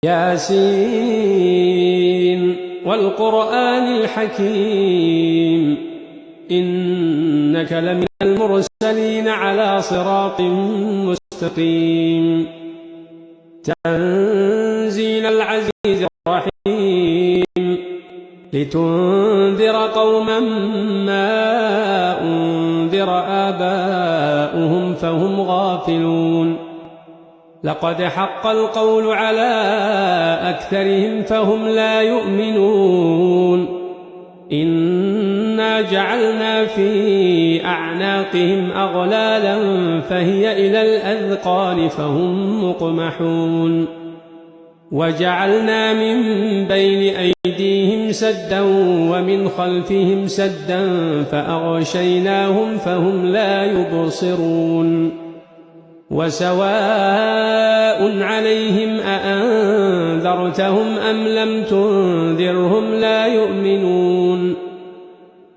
ياسين والقرآن الحكيم إنك لمن المرسلين على صراط مستقيم تنزيل العزيز الرحيم لتنذر قوما ما أنذر آباؤهم فهم غافلون لقد حق القول على أكثرهم فهم لا يؤمنون إنا جعلنا في أعناقهم أغلالا فهي إلى الأذقان فهم مقمحون وجعلنا من بين أيديهم سدا ومن خلفهم سدا فأغشيناهم فهم لا يبصرون وسواء عليهم أأنذرتهم أم لم تنذرهم لا يؤمنون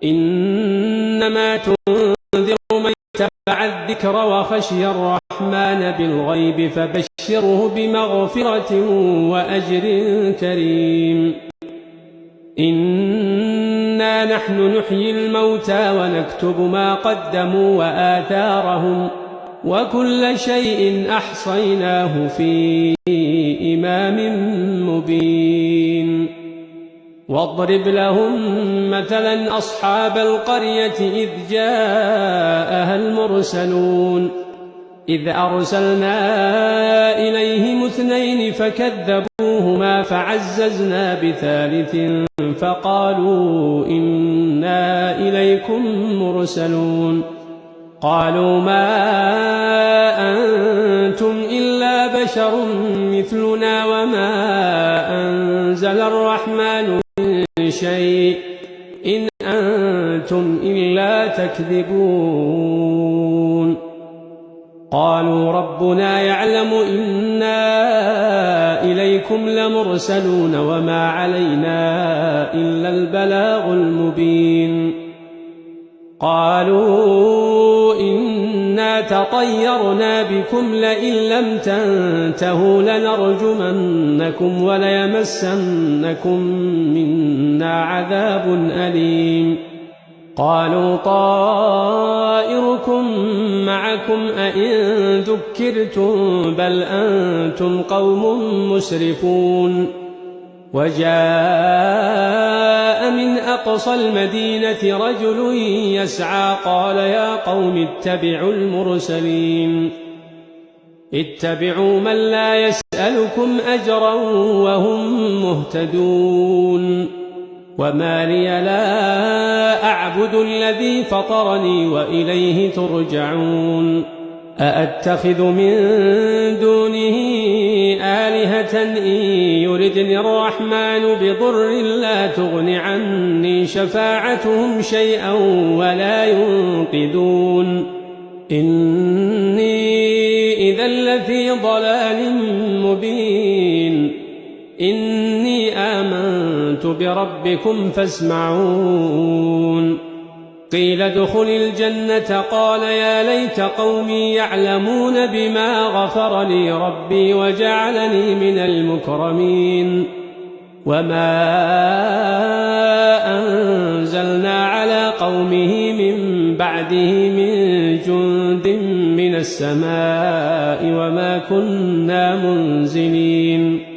إنما تنذر من اتبع الذكر وخشي الرحمن بالغيب فبشره بمغفرة وأجر كريم إنا نحن نحيي الموتى ونكتب ما قدموا وآثارهم وكل شيء أحصيناه في إمام مبين واضرب لهم مثلا أصحاب القرية إذ جاءها المرسلون إذ أرسلنا إليهم 2 فكذبوهما فعززنا ب3 فقالوا إنا إليكم مرسلون قالوا ما أنتم إلا بشر مثلنا وما أنزل الرحمن من شيء إن أنتم إلا تكذبون قالوا ربنا يعلم إنا إليكم لمرسلون وما علينا إلا البلاغ المبين قالوا إنا تطيرنا بكم لئن لم تنتهوا لنرجمنكم وليمسنكم منا عذاب أليم قالوا طائركم معكم أئن ذكرتم بل أنتم قوم مسرفون وجاء من أقصى المدينة رجل يسعى قال يا قوم اتبعوا المرسلين اتبعوا من لا يسألكم أجرا وهم مهتدون وما لي لا أعبد الذي فطرني وإليه ترجعون أأتخذ من دونه آلهة إن يردني الرحمن بضر لا تغن عني شفاعتهم شيئا ولا ينقذون إني إذا لفي ضلال مبين إني آمنت بربكم فاسمعون قيل ادخل الجنة قال يا ليت قومي يعلمون بما غفر لي ربي وجعلني من المكرمين وما أنزلنا على قومه من بعده من جند من السماء وما كنا منزلين